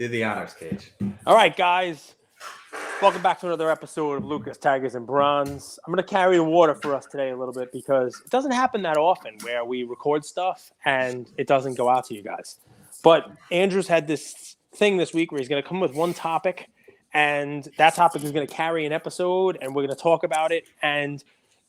Do the honors, Cage. All right, guys. Welcome back to another episode of Lucas, Tigers, and Bronze. I'm going to carry the water for us today a little bit because it doesn't happen that often where we record stuff and it doesn't go out to you guys. But Andrew's had this thing this week where he's going to come with one topic, and that topic is going to carry an episode, and we're going to talk about it. And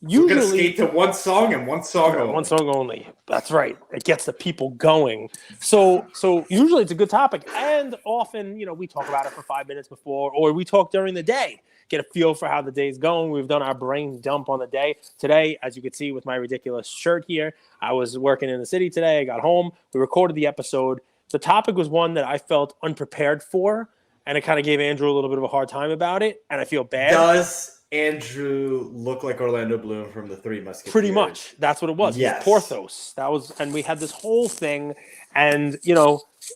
usually, we're going to skate to one song and one song only. One song only. That's right. It gets the people going. So usually it's a good topic, and often, we talk about it for 5 minutes before, or we talk during the day, get a feel for how the day's going. We've done our brain dump on the day. Today, as you can see with my ridiculous shirt here, I was working in the city today. I got home. We recorded the episode. The topic was one that I felt unprepared for, and it kind of gave Andrew a little bit of a hard time about it, and I feel bad. Does Andrew look like Orlando Bloom from the Three Musketeers? Pretty much. That's what it was. Yes. Porthos. And we had this whole thing, and,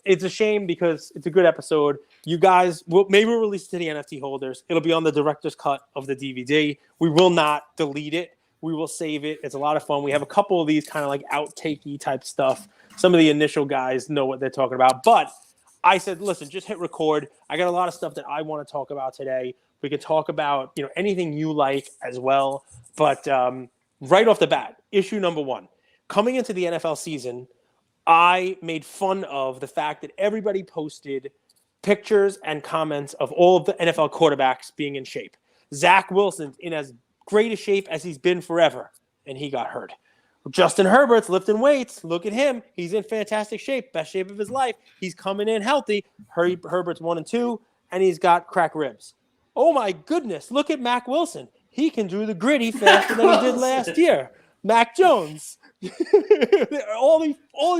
it's a shame because it's a good episode. You guys, maybe we'll release it to the NFT holders. It'll be on the director's cut of the DVD. We will not delete it. We will save it. It's a lot of fun. We have a couple of these kind of like outakey type stuff. Some of the initial guys know what they're talking about. But I said, listen, just hit record. I got a lot of stuff that I want to talk about today. We can talk about, anything you like as well. But right off the bat, issue number one. Coming into the NFL season, I made fun of the fact that everybody posted pictures and comments of all of the NFL quarterbacks being in shape. Zach Wilson's in as great a shape as he's been forever, and he got hurt. Justin Herbert's lifting weights. Look at him. He's in fantastic shape, best shape of his life. He's coming in healthy. Herbert's 1-2, and he's got cracked ribs. Oh, my goodness. Look at Mac Wilson. He can do the gritty faster than he did last year. Mac Jones. all these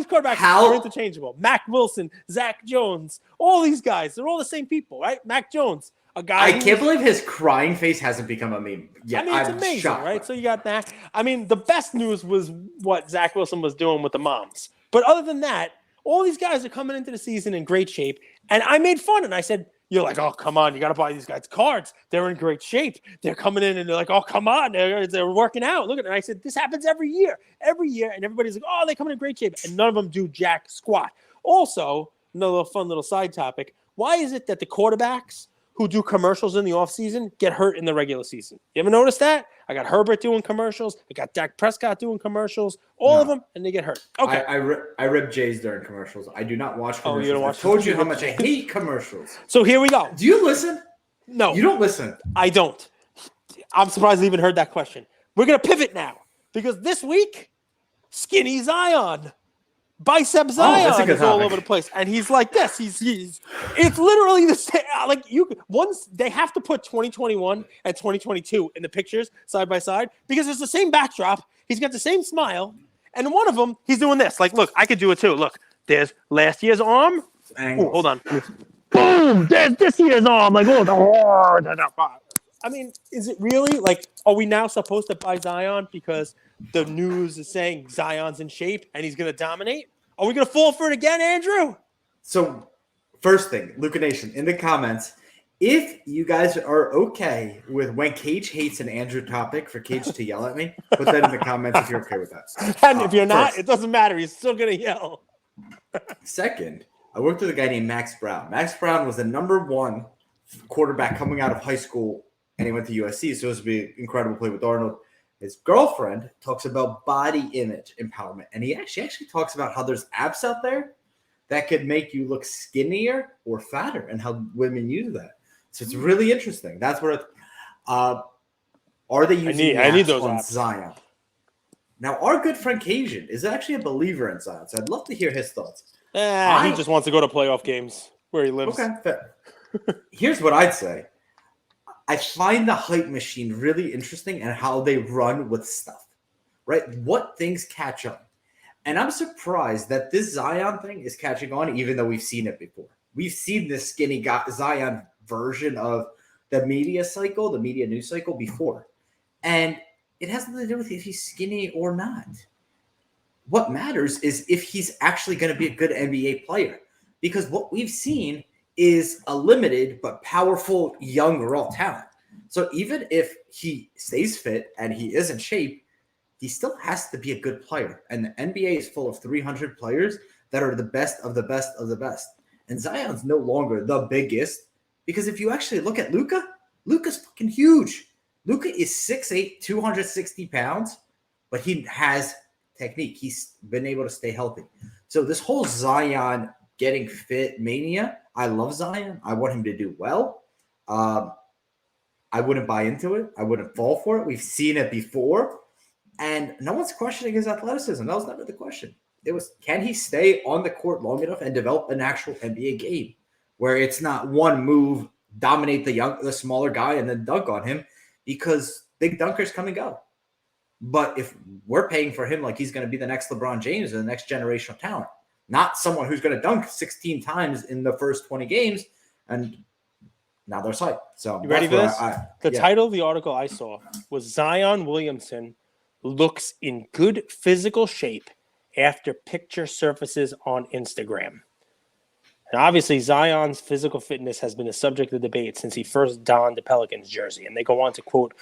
quarterbacks are interchangeable. Mac Wilson, Zach Jones, all these guys. They're all the same people, right? Mac Jones. A guy I can't believe his crying face hasn't become a meme. Yeah, it's amazing, shocked, right? So you got that. The best news was what Zach Wilson was doing with the moms. But other than that, all these guys are coming into the season in great shape. And I made fun, and I said, you're like, oh, come on, you got to buy these guys cards. They're in great shape. They're coming in, and they're like, oh, come on, they're working out. Look at it. And I said, this happens every year, and everybody's like, oh, they come in great shape. And none of them do jack squat. Also, another fun little side topic, why is it that the quarterbacks who do commercials in the offseason get hurt in the regular season? You ever notice that? I got Herbert doing commercials. I got Dak Prescott doing commercials. All of them, and they get hurt. Okay. I rip Jays during commercials. I do not watch commercials. Oh, you don't watch I told you how much I hate commercials. So here we go. Do you listen? No. You don't listen? I don't. I'm surprised I even heard that question. We're going to pivot now because this week, Skinny Zion. Bicep Zion is all over the place, and he's like this. It's literally the same. They have to put 2021 and 2022 in the pictures side by side because it's the same backdrop. He's got the same smile, and in one of them, he's doing this. Like, look, I could do it too. Look, there's last year's arm. Ooh, hold on. Boom! There's this year's arm. Like, is it really are we now supposed to buy Zion because the news is saying Zion's in shape and he's going to dominate? Are we going to fall for it again, Andrew? So, first thing, Luca Nation, in the comments, if you guys are okay with when Cage hates an Andrew topic for Cage to yell at me, put that in the comments if you're okay with that. And if you're not, it doesn't matter. He's still going to yell. Second, I worked with a guy named Max Brown. Max Brown was the number one quarterback coming out of high school, and he went to USC, so it was be an incredible play with Arnold. His girlfriend talks about body image empowerment, and she actually talks about how there's apps out there that could make you look skinnier or fatter and how women use that. So it's really interesting. That's where are they using I need those on apps. Zion? Now, our good friend Cajun is actually a believer in Zion, so I'd love to hear his thoughts. He just wants to go to playoff games where he lives. Okay, fair. Here's what I'd say. I find the hype machine really interesting and how they run with stuff, right? What things catch on. And I'm surprised that this Zion thing is catching on, even though we've seen it before. We've seen this skinny Zion version of the media cycle, the media news cycle before. And it has nothing to do with if he's skinny or not. What matters is if he's actually going to be a good NBA player. Because what we've seen is a limited but powerful young raw talent. So even if he stays fit and he is in shape, he still has to be a good player. And the NBA is full of 300 players that are the best of the best of the best. And Zion's no longer the biggest because if you actually look at Luka, Luka's fucking huge. Luka is 6'8", 260 pounds, but he has technique. He's been able to stay healthy. So this whole Zion getting fit mania, I love Zion. I want him to do well. I wouldn't buy into it. I wouldn't fall for it. We've seen it before. And no one's questioning his athleticism. That was never the question. It was, can he stay on the court long enough and develop an actual NBA game where it's not one move, dominate the smaller guy and then dunk on him, because big dunkers come and go. But if we're paying for him like he's going to be the next LeBron James or the next generational talent, not someone who's going to dunk 16 times in the first 20 games, and now they're psyched. So you ready for this? The title of the article I saw was Zion Williamson looks in good physical shape after picture surfaces on Instagram. And obviously, Zion's physical fitness has been a subject of debate since he first donned the Pelicans jersey. And they go on to quote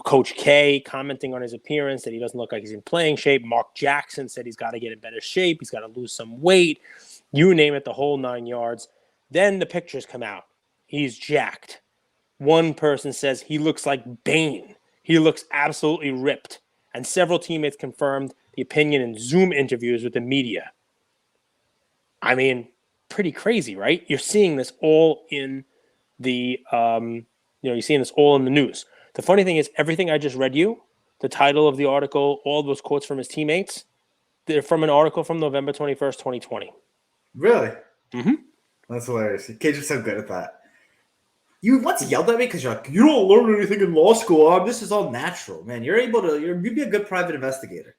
Coach K, commenting on his appearance, that he doesn't look like he's in playing shape. Mark Jackson said he's got to get in better shape. He's got to lose some weight. You name it, the whole 9 yards. Then the pictures come out. He's jacked. One person says he looks like Bane. He looks absolutely ripped. And several teammates confirmed the opinion in Zoom interviews with the media. I mean, pretty crazy, right? You're seeing this all in the, you're seeing this all in the news. The funny thing is, everything I just read you, the title of the article, all those quotes from his teammates, they're from an article from November 21st, 2020. Really? Mm-hmm. That's hilarious. Cage is so good at that. You once yelled at me because you're like, you don't learn anything in law school. This is all natural, man. You'd be a good private investigator.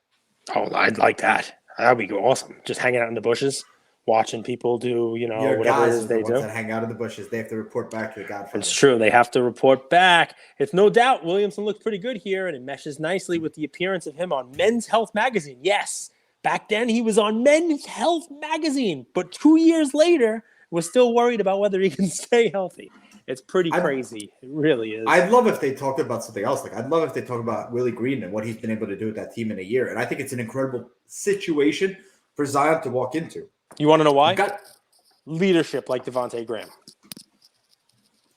Oh, I'd like that. That would be awesome. Just hanging out in the bushes, watching people do, whatever guys it is they do. That hang out in the bushes. They have to report back to the Godfather. It's true. They have to report back. It's no doubt Williamson looks pretty good here, and it meshes nicely with the appearance of him on Men's Health magazine. Yes, back then he was on Men's Health magazine, but 2 years later, we're still worried about whether he can stay healthy. It's pretty crazy. It really is. I'd love if they talked about something else. Like, I'd love if they talked about Willie Green and what he's been able to do with that team in a year. And I think it's an incredible situation for Zion to walk into. You want to know why? Leadership like Devontae Graham.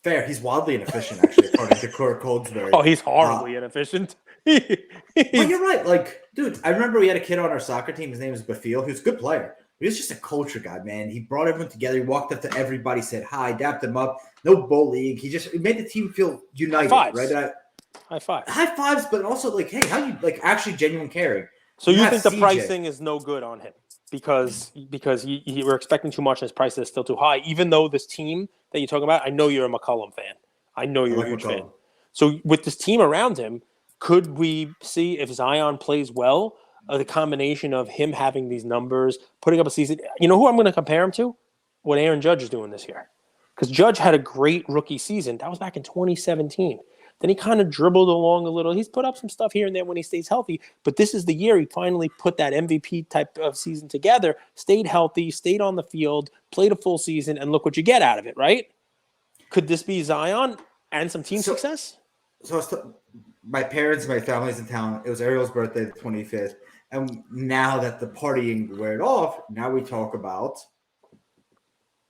Fair. He's wildly inefficient, actually, according to Kurt Coldsberry. Oh, he's horribly inefficient. Well, you're right. Like, dude, I remember we had a kid on our soccer team. His name is Bafil. He was a good player. He was just a culture guy, man. He brought everyone together. He walked up to everybody, said hi, dapped them up. No bullying. He made the team feel united, right? High fives. High fives, but also like, hey, how you like actually genuine caring. So you think the pricing is no good on him because we're expecting too much and his price is still too high, even though this team that you're talking about, I know you're a McCollum fan. I know you're a huge fan. So with this team around him, could we see if Zion plays well, the combination of him having these numbers, putting up a season? You know who I'm going to compare him to? What Aaron Judge is doing this year. Because Judge had a great rookie season. That was back in 2017. Then he kind of dribbled along a little. He's put up some stuff here and there when he stays healthy. But this is the year he finally put that MVP type of season together, stayed healthy, stayed on the field, played a full season, and look what you get out of it, right? Could this be Zion and some team success? So my parents, my family's in town. It was Ariel's birthday, the 25th. And now that the partying weared off, now we talk about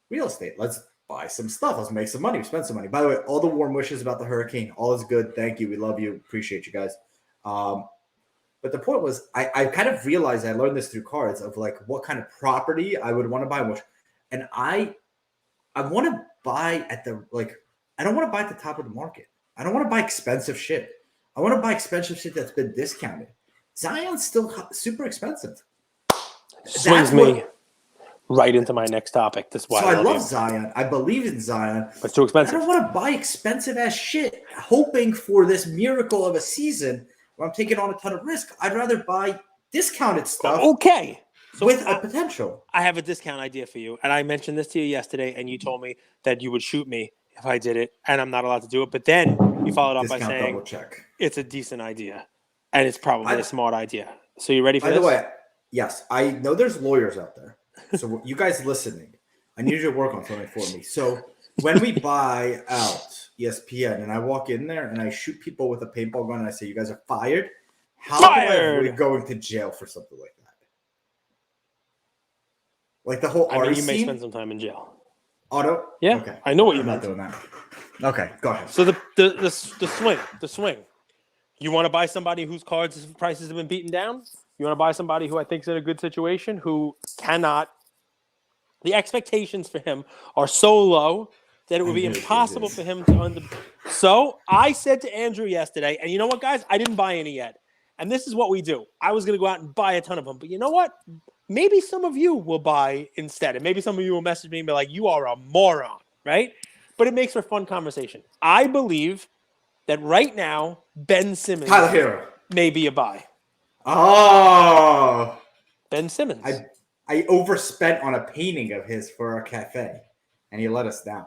real estate. Let's buy some stuff. Let's make some money. Spend some money. By the way, all the warm wishes about the hurricane. All is good. Thank you. We love you. Appreciate you guys. But the point was, I kind of realized, I learned this through cards, of like what kind of property I would want to buy. And I want to buy at the, like, I don't want to buy at the top of the market. I don't want to buy expensive shit. I want to buy expensive shit that's been discounted. Zion's still super expensive. Swings me right into my next topic. That's why I love Zion. I believe in Zion. But it's too expensive. I don't want to buy expensive ass shit hoping for this miracle of a season where I'm taking on a ton of risk. I'd rather buy discounted stuff. Okay. So with a potential. I have a discount idea for you. And I mentioned this to you yesterday, and you told me that you would shoot me if I did it, and I'm not allowed to do it. But then you followed up by saying it's a decent idea, and it's probably a smart idea. So you ready for this? By the way, yes, I know there's lawyers out there. So you guys listening, I need you to work on something for me. So when we buy out ESPN and I walk in there and I shoot people with a paintball gun and I say, you guys are fired, how do I avoid going to jail for something like that? Like the whole you may spend some time in jail. Auto? Yeah, Okay. I know what you I'm not meant. doing that. Okay, go ahead. So the swing. You want to buy somebody whose cards prices have been beaten down? You want to buy somebody who I think is in a good situation, who cannot. The expectations for him are so low that it would be impossible for him to So I said to Andrew yesterday, and you know what, guys? I didn't buy any yet. And this is what we do. I was going to go out and buy a ton of them. But you know what? Maybe some of you will buy instead. And maybe some of you will message me and be like, you are a moron, right? But it makes for fun conversation. I believe that right now, Ben Simmons Tyler Hero. may be a buy. Oh. Ben Simmons. I overspent on a painting of his for a cafe, and he let us down.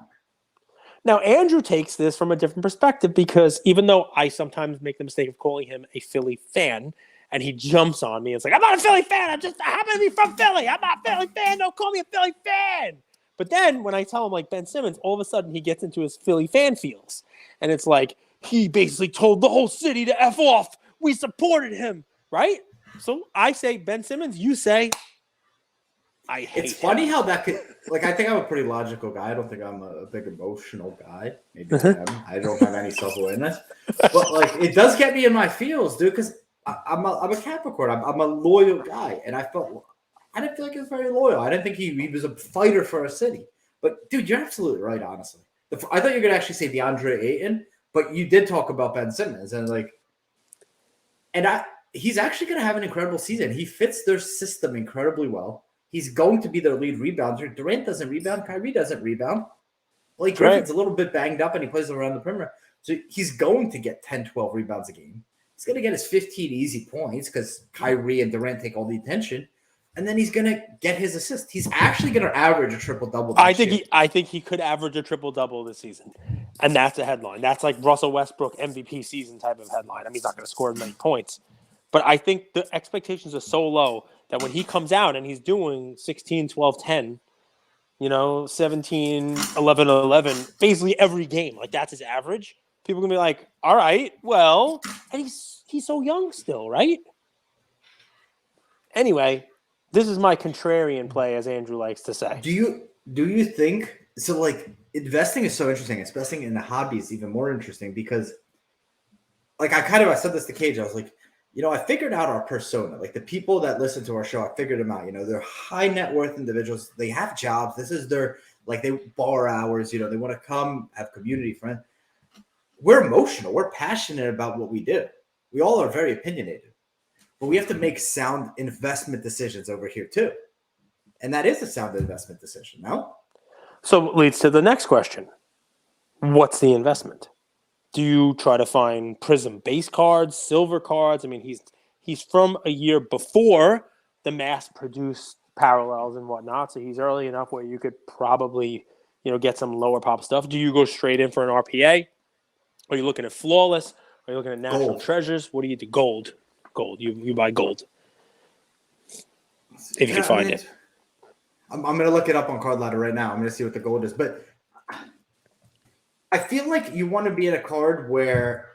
Now, Andrew takes this from a different perspective because even though I sometimes make the mistake of calling him a Philly fan, and he jumps on me, it's like, I'm not a Philly fan. I happen to be from Philly. I'm not a Philly fan. Don't call me a Philly fan. But then when I tell him like Ben Simmons, all of a sudden he gets into his Philly fan feels. And it's like, he basically told the whole city to F off. We supported him, right? So I say Ben Simmons, you say I hate It's funny him. how that could, like, I think I'm a pretty logical guy. I don't think I'm a big emotional guy. Maybe I am. I don't have any self-awareness. But, like, it does get me in my feels, dude, because I'm a Capricorn. I'm a loyal guy. And I didn't feel like he was very loyal. I didn't think he was a fighter for a city. But, dude, you're absolutely right, honestly. I thought you were going to actually say DeAndre Ayton, but you did talk about Ben Simmons. And, like, he's actually going to have an incredible season. He fits their system incredibly well. He's going to be their lead rebounder. Durant doesn't rebound. Kyrie doesn't rebound. Blake Griffin's a little bit banged up, and he plays around the perimeter. So he's going to get 10, 12 rebounds a game. He's going to get his 15 easy points because Kyrie and Durant take all the attention. And then he's going to get his assist. He's actually going to average a triple-double I think he could average a triple-double this season. And that's a headline. That's like Russell Westbrook MVP season type of headline. I mean, he's not going to score many points. But I think the expectations are so low that when he comes out and he's doing 16, 12, 10, 17, 11, 11, basically every game, like that's his average, people are going to be like, all right, well, and he's so young still, right? Anyway, this is my contrarian play, as Andrew likes to say. Do you think so? Like, investing is so interesting. Investing in the hobby is even more interesting because, like, I said this to Cage. I was like, I figured out our persona. Like, the people that listen to our show, I figured them out. They're high net worth individuals. They have jobs. This is their, like, they bar hours. They want to come have community friends. We're emotional. We're passionate about what we do. We all are very opinionated. But we have to make sound investment decisions over here too. And that is a sound investment decision, no? So it leads to the next question. What's the investment? Do you try to find Prism base cards, silver cards? I mean, he's from a year before the mass-produced parallels and whatnot, so he's early enough where you could probably, get some lower pop stuff. Do you go straight in for an RPA? Are you looking at Flawless? Are you looking at National Treasures? What do you do? Gold. You buy gold. If you can find it. I'm going to look it up on Card Ladder right now. I'm going to see what the gold is. But I feel like you want to be in a card where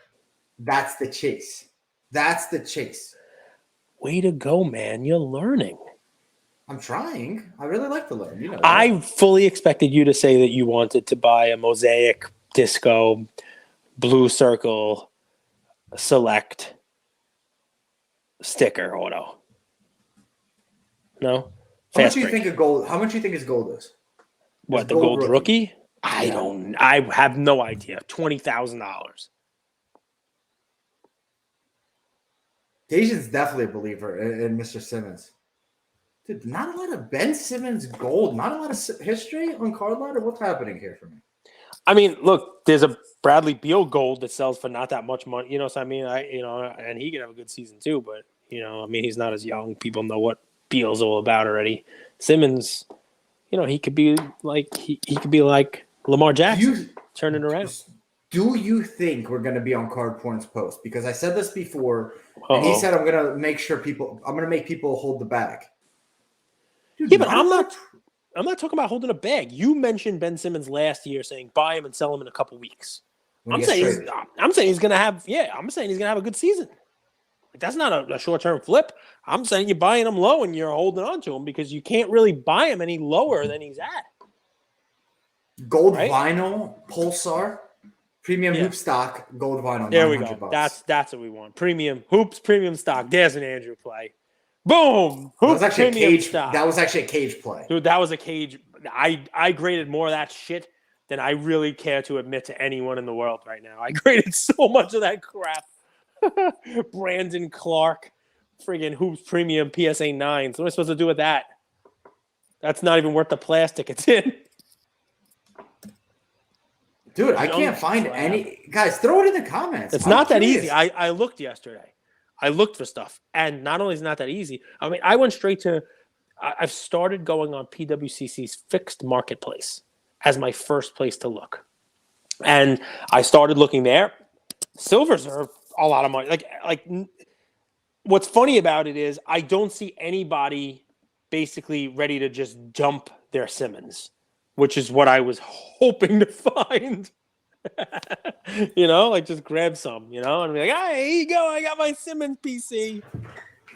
that's the chase. That's the chase. Way to go, man. You're learning. I'm trying. I really like to learn. I fully expected you to say that you wanted to buy a Mosaic Disco Blue Circle Select sticker auto. No? How much do you think is gold is? What, the gold rookie? I have no idea. $20,000. Dejan's definitely a believer in Mr. Simmons. Dude, not a lot of Ben Simmons gold. Not a lot of history on Card Ladder. What's happening here for me? I mean, look, there's a Bradley Beal gold that sells for not that much money. So I mean, and he could have a good season too. But I mean, he's not as young. People know what Beal's all about already. Simmons, he could be like he could be like Lamar Jackson, turning around. Do you think we're going to be on Card Porn's post? Because I said this before, and he said I'm going to make people hold the bag. Dude, yeah, but I'm not talking about holding a bag. You mentioned Ben Simmons last year saying buy him and sell him in a couple weeks. I'm saying he's going to have a good season. Like, that's not a short-term flip. I'm saying you're buying him low and you're holding on to him because you can't really buy him any lower than he's at. Gold Right? vinyl Pulsar, premium Yeah. hoop stock, gold vinyl, There we $900. go. That's what we want. Premium hoops, premium stock. There's an Andrew play. Boom! That was Hoops, actually a premium cage. stock. That was actually a cage play. Dude, that was a cage. I graded more of that shit than I really care to admit to anyone in the world right now. I graded so much of that crap. Brandon Clark, friggin' hoops premium PSA 9s. What am I supposed to do with that? That's not even worth the plastic it's in. Dude, I Young can't find crap. any. Guys, throw it in the comments. It's I'm not that curious. easy. I looked yesterday. I looked for stuff. And not only is it not that easy, I mean, I went straight to I've started going on PWCC's fixed marketplace as my first place to look. And I started looking there. Silvers are a lot of money. Like what's funny about it is I don't see anybody basically ready to just dump their Simmons, which is what I was hoping to find. Like just grab some, and be like, hey, here you go. I got my Simmons PC.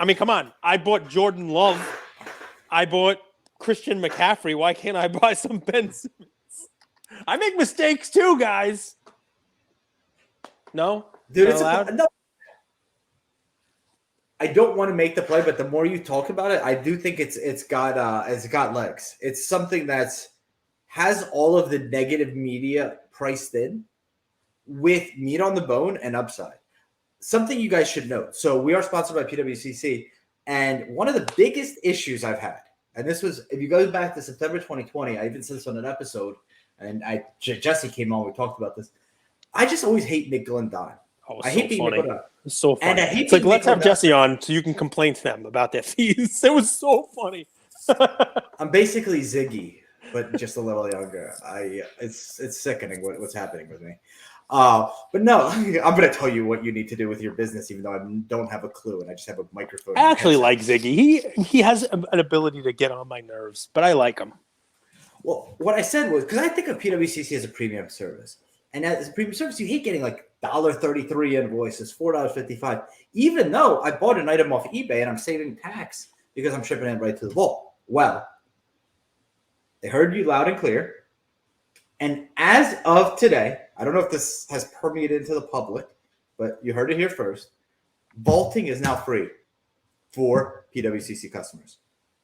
I mean, come on. I bought Jordan Love. I bought Christian McCaffrey. Why can't I buy some Ben Simmons? I make mistakes too, guys. No? Dude, Not allowed? no. I don't want to make the play, but the more you talk about it, I do think it's got legs. It's something that's has all of the negative media priced in with meat on the bone and upside. Something you guys should know. So we are sponsored by PWCC, and one of the biggest issues I've had, and this was, if you go back to September 2020, I even said this on an episode, and Jesse came on, we talked about this. I just always hate nickel and dime. Oh, I hate being nickel and dime. It's so funny. And I hate it's like, being let's have nickel and Jesse on so you can complain to them about their fees. It was so funny. I'm basically Ziggy, but just a little younger. It's sickening what's happening with me. But no, I'm going to tell you what you need to do with your business, even though I don't have a clue and I just have a microphone. I actually like Ziggy. He has an ability to get on my nerves, but I like him. Well, what I said was, because I think of PWCC as a premium service. And as a premium service, you hate getting like $1.33 invoices, $4.55, even though I bought an item off eBay and I'm saving tax because I'm shipping it right to the vault. Well, they heard you loud and clear. And as of today, I don't know if this has permeated into the public, but you heard it here first. Vaulting is now free for PWCC customers.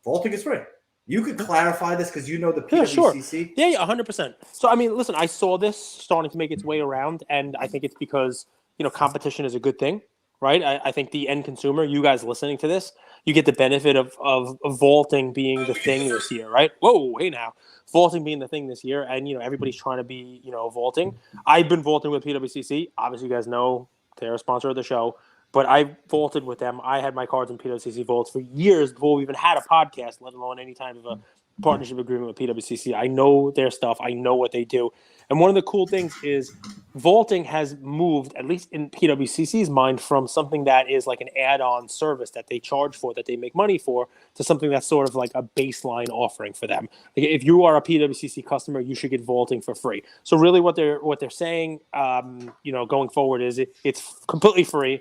Vaulting is free. You could clarify this because you know the PWCC. Yeah, 100%. So, I mean, listen, I saw this starting to make its way around, and I think it's because, competition is a good thing, right? I think the end consumer, you guys listening to this, you get the benefit of vaulting being the thing this year, right? Whoa, hey now. Vaulting being the thing this year, and, everybody's trying to be, vaulting. I've been vaulting with PWCC. Obviously, you guys know they're a sponsor of the show. But I vaulted with them. I had my cards in PWCC vaults for years before we even had a podcast, let alone any type of a partnership agreement with PWCC. I know their stuff. I know what they do. And one of the cool things is vaulting has moved, at least in PWCC's mind, from something that is like an add-on service that they charge for, that they make money for, to something that's sort of like a baseline offering for them. Like if you are a PWCC customer, you should get vaulting for free. So really what they're saying, going forward is it's completely free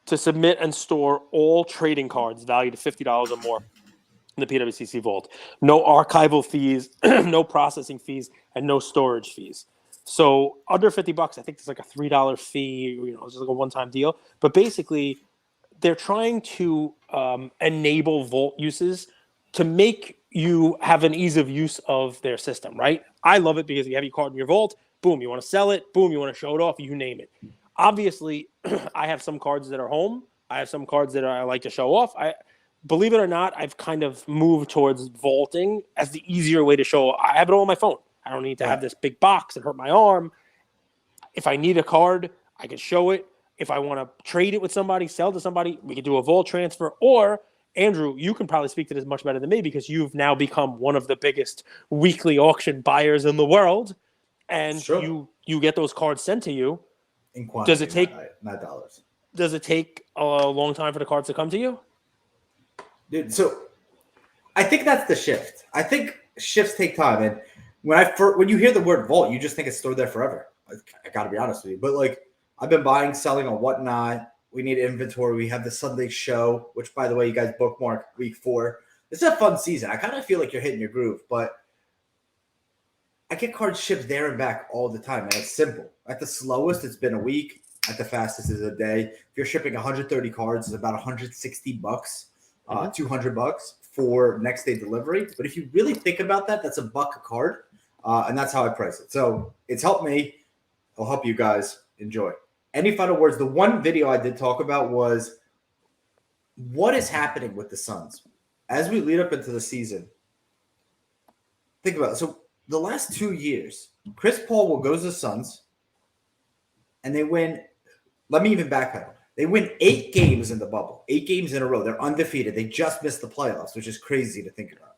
to submit and store all trading cards valued at $50 or more in the PWCC vault. No archival fees, no processing fees, and no storage fees. So under $50, I think it's like a $3 fee. It's just like a one-time deal. But basically, they're trying to enable vault uses to make you have an ease of use of their system, right? I love it because you have your card in your vault. Boom, you want to sell it. Boom, you want to show it off. You name it. Obviously, I have some cards that are home. I have some cards that I like to show off. Believe it or not, I've kind of moved towards vaulting as the easier way to show. I have it all on my phone. I don't need to have this big box and hurt my arm. If I need a card, I can show it. If I want to trade it with somebody, sell to somebody, we can do a vault transfer. Or, Andrew, you can probably speak to this much better than me because you've now become one of the biggest weekly auction buyers in the world. And you get those cards sent to you. In quantity, does it take not dollars? Does it take a long time for the cards to come to you? Dude, so I think that's the shift. I think shifts take time, and when you hear the word vault, you just think it's stored there forever. I got to be honest with you, but like I've been buying, selling on whatnot. We need inventory. We have the Sunday show, which by the way, you guys bookmark week 4. This is a fun season. I kind of feel like you're hitting your groove, but I get cards shipped there and back all the time, and it's simple. At the slowest, it's been a week. At the fastest, is a day. If you're shipping 130 cards, it's about $160, $200 for next day delivery. But if you really think about that, that's $1 a card, and that's how I price it. So it's helped me. It'll help you guys. Enjoy. Any final words? The one video I did talk about was what is happening with the Suns as we lead up into the season. Think about it. So the last 2 years, Chris Paul goes to the Suns, and they win. Let me even backpedal. They win 8 games in the bubble, 8 games in a row. They're undefeated. They just missed the playoffs, which is crazy to think about.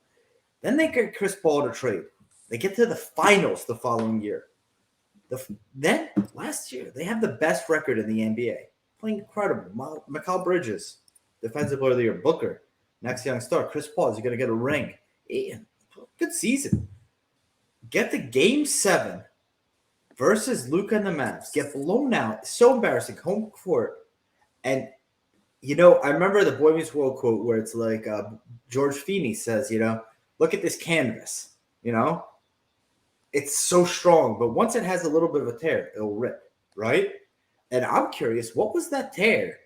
Then they get Chris Paul to trade. They get to the finals the following year. Then last year, they have the best record in the NBA. Playing incredible. Mikal Bridges, Defensive Player of the Year. Booker, next young star. Chris Paul, is he going to get a ring? Good season. Get to Game 7 versus Luka and the Mavs. Get blown out. So embarrassing. Home court. And, I remember the Boy Meets World quote where it's like George Feeney says, look at this canvas, It's so strong, but once it has a little bit of a tear, it'll rip, right? And I'm curious, what was that tear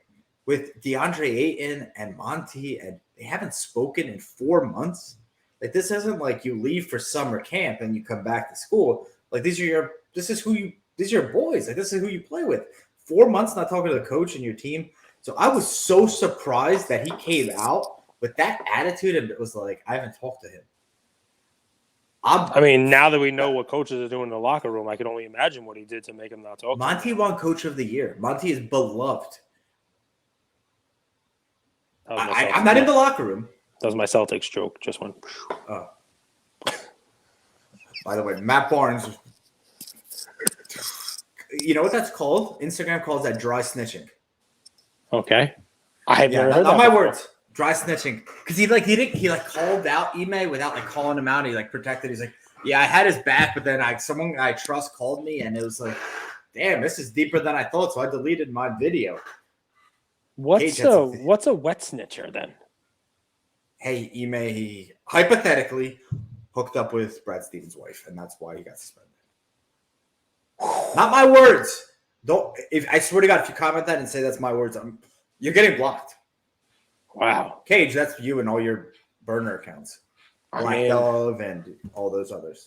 with DeAndre Ayton and Monty, and they haven't spoken in 4 months? Like, this isn't like you leave for summer camp and you come back to school. Like, these are your boys. Like, this is who you play with. 4 months not talking to the coach and your team. So I was so surprised that he came out with that attitude, and it was like, I haven't talked to him. Now that we know what coaches are doing in the locker room, I can only imagine what he did to make him not talk. Monty won Coach of the Year. Monty is beloved. I'm not in the locker room. That was my Celtics joke. Just went. Oh. By the way, Matt Barnes. You know what that's called? Instagram calls that dry snitching. Okay. I have never heard that. Not my before. words. Dry snitching. Because he called out Ime without calling him out. He protected. He's like, yeah, I had his back, but then someone I trust called me, and it was like, damn, this is deeper than I thought. So I deleted my video. What's a wet snitcher then? Hey, Ime, he hypothetically hooked up with Brad Stevens' wife, and that's why he got suspended. Not my words. I swear to God, if you comment that and say that's my words, you're getting blocked. Wow. Cage, that's you and all your burner accounts. Black Dove and all those others.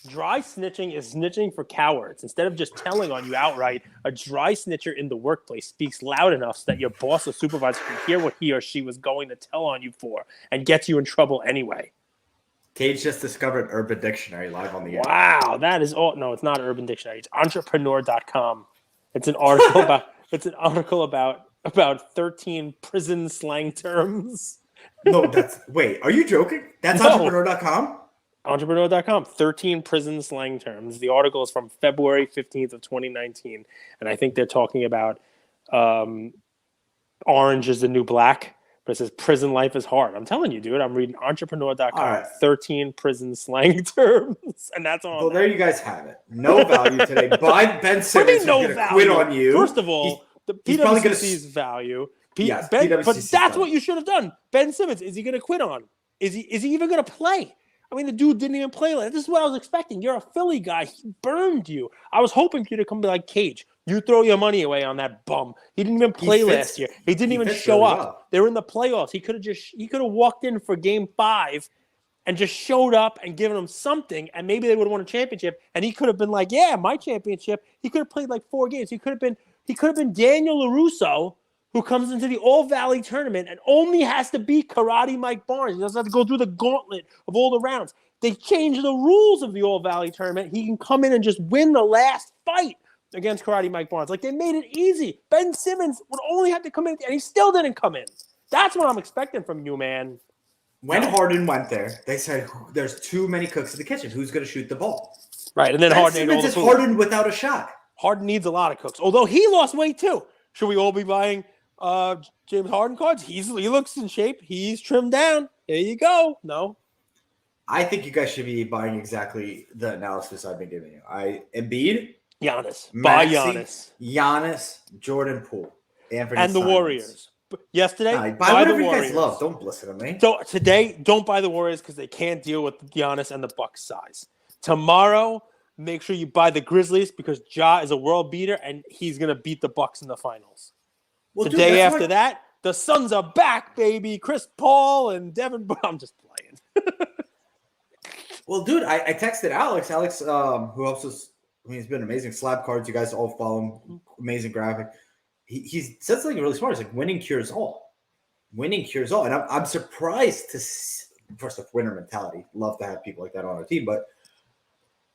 Dry snitching is snitching for cowards. Instead of just telling on you outright, a dry snitcher in the workplace speaks loud enough so that your boss or supervisor can hear what he or she was going to tell on you for and gets you in trouble anyway. Cage just discovered Urban Dictionary live on the air. Wow, that is all. No, it's not Urban Dictionary. It's entrepreneur.com. It's an article about 13 prison slang terms. No, wait, are you joking? That's no. Entrepreneur.com? Entrepreneur.com, 13 prison slang terms. The article is from February 15th of 2019, and I think they're talking about orange is the new black, but it says prison life is hard. I'm telling you, dude, I'm reading Entrepreneur.com, right. 13 prison slang terms, and that's all. Well, there you guys have it. No value today. Ben Simmons is going to quit on you. First of all, the PwC's value. Yes, but that's what you should have done. Ben Simmons, is he going to quit on? Is he even going to play? I mean, the dude didn't even play. This is what I was expecting. You're a Philly guy. He burned you. I was hoping for you to come be like, Cage, you throw your money away on that bum. He didn't even play last year. He didn't even show up. Well. They were in the playoffs. He could have walked in for game 5 and just showed up and given them something, and maybe they would have won a championship. And he could have been like, yeah, my championship. He could have played 4 games. He could have been Daniel LaRusso, who comes into the All-Valley tournament and only has to beat Karate Mike Barnes. He doesn't have to go through the gauntlet of all the rounds. They changed the rules of the All-Valley tournament. He can come in and just win the last fight against Karate Mike Barnes. They made it easy. Ben Simmons would only have to come in, and he still didn't come in. That's what I'm expecting from you, man. When Harden went there, they said, there's too many cooks in the kitchen. Who's going to shoot the ball? Right, and then Ben Simmons is Harden without a shot. Harden needs a lot of cooks, although he lost weight too. Should we all be buying James Harden cards? He looks in shape. He's trimmed down. There you go. No. I think you guys should be buying exactly the analysis I've been giving you. Giannis. Buy Giannis. Giannis, Jordan Poole. And the Warriors. Yesterday, Nah, buy buy whatever the you Warriors. guys love. Don't listen to me. So today, don't buy the Warriors because they can't deal with Giannis and the Bucks size. Tomorrow, make sure you buy the Grizzlies because Ja is a world beater and he's gonna beat the Bucks in the finals. Well, The dude, day that's after why- that, the Suns are back, baby. Chris Paul and Devin Booker. I'm just playing. Well, dude, I texted Alex. Alex, who helps us. I mean, he's been amazing. Slab cards, you guys all follow him. Amazing graphic. He said something really smart. It's like winning cures all. Winning cures all, and I'm surprised to first off winner mentality. Love to have people like that on our team, but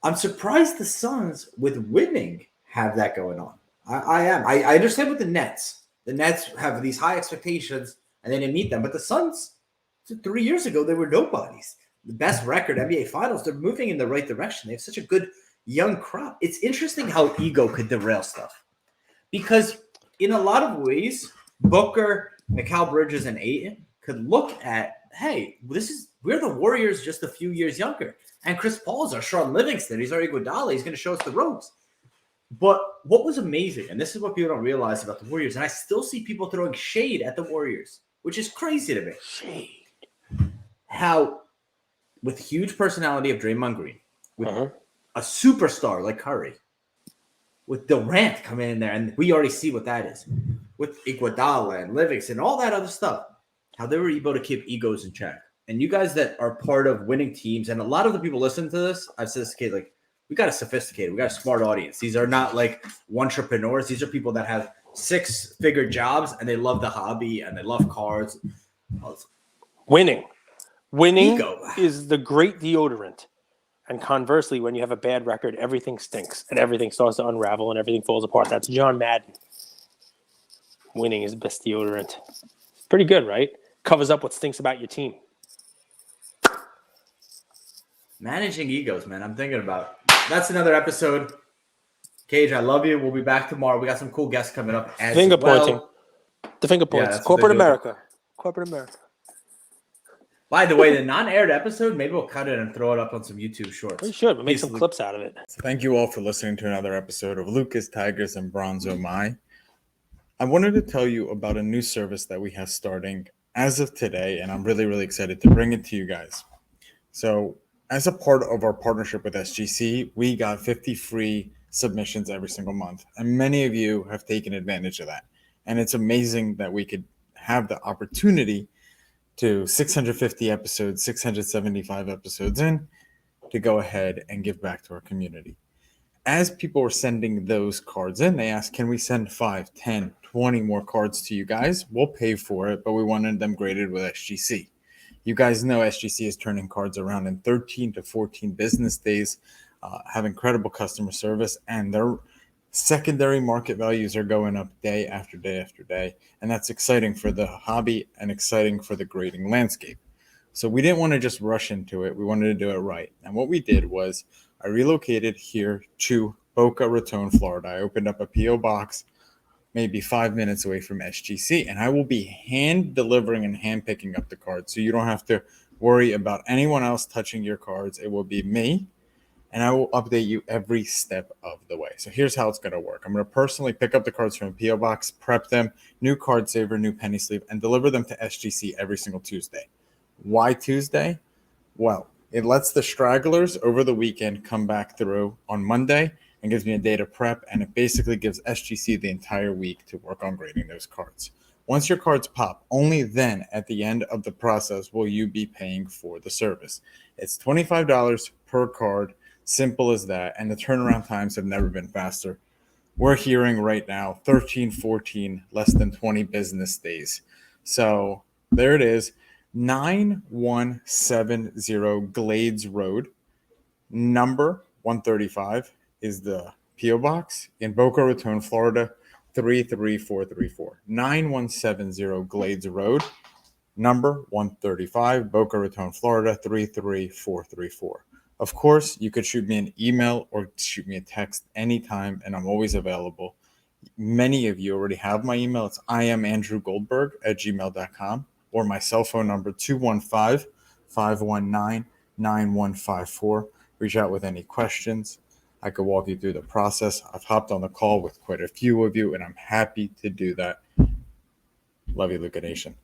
I'm surprised the Suns with winning have that going on. I am. I understand with the Nets. The Nets have these high expectations, and they didn't meet them. But the Suns, 3 years ago, they were nobodies. The best record, NBA Finals. They're moving in the right direction. They have such a good young crop. It's interesting how ego could derail stuff. Because in a lot of ways, Booker, Mikal Bridges, and Ayton could look at, hey, we're the Warriors just a few years younger. And Chris Paul is our Sean Livingston. He's our Iguodala. He's going to show us the ropes. But what was amazing, and this is what people don't realize about the Warriors, and I still see people throwing shade at the Warriors, which is crazy to me. Shade. How, with huge personality of Draymond Green, with a superstar like Curry, with Durant coming in there, and we already see what that is, with Iguodala and Livingston, all that other stuff, how they were able to keep egos in check. And you guys that are part of winning teams, and a lot of the people listening to this, I've said this kid, like, we got a sophisticated, we got a smart audience. These are not like entrepreneurs. These are people that have 6-figure jobs and they love the hobby and they love cards. Winning Ego. is the great deodorant. And conversely, when you have a bad record, everything stinks and everything starts to unravel and everything falls apart. That's John Madden. Winning is the best deodorant. Pretty good, right? Covers up what stinks about your team. Managing egos, man. I'm thinking about. That's another episode. Cage, I love you. We'll be back tomorrow. We got some cool guests coming up as Finger well. pointing. The finger points. that's what they Corporate do. America. Corporate America. By the way, the non-aired episode, maybe we'll cut it and throw it up on some YouTube shorts. We should. We'll make Peace, some Luke. clips out of it. Thank you all for listening to another episode of Lucas, Tigers, and Bronzo My. I wanted to tell you about a new service that we have starting as of today, and I'm really, really excited to bring it to you guys. So, as a part of our partnership with SGC, we got 50 free submissions every single month, and many of you have taken advantage of that. And it's amazing that we could have the opportunity to 650 episodes, 675 episodes in, to go ahead and give back to our community. As people were sending those cards in, they asked, can we send 5, 10, 20 more cards to you guys? We'll pay for it, but we wanted them graded with SGC. You guys know SGC is turning cards around in 13 to 14 business days, have incredible customer service, and their secondary market values are going up day after day after day. And that's exciting for the hobby and exciting for the grading landscape. So we didn't want to just rush into it. We wanted to do it right. And what we did was I relocated here to Boca Raton, Florida. I opened up a P.O. box maybe 5 minutes away from SGC, and I will be hand delivering and hand picking up the cards. So you don't have to worry about anyone else touching your cards. It will be me, and I will update you every step of the way. So here's how it's going to work. I'm going to personally pick up the cards from a P.O. box, prep them, new card saver, new penny sleeve, and deliver them to SGC every single Tuesday. Why Tuesday? Well, it lets the stragglers over the weekend come back through on Monday and gives me a day to prep, and it basically gives SGC the entire week to work on grading those cards. Once your cards pop, only then at the end of the process will you be paying for the service. It's $25 per card, simple as that, and the turnaround times have never been faster. We're hearing right now 13, 14, less than 20 business days. So there it is, 9170 Glades Road, number 135 is the P.O. Box in Boca Raton, Florida, 33434. 9170 Glades Road, number 135, Boca Raton, Florida, 33434. Of course, you could shoot me an email or shoot me a text anytime, and I'm always available. Many of you already have my email. It's iamandrewgoldberg@gmail.com, or my cell phone number, 215-519-9154. Reach out with any questions. I could walk you through the process. I've hopped on the call with quite a few of you, and I'm happy to do that. Love you, Luca Nation.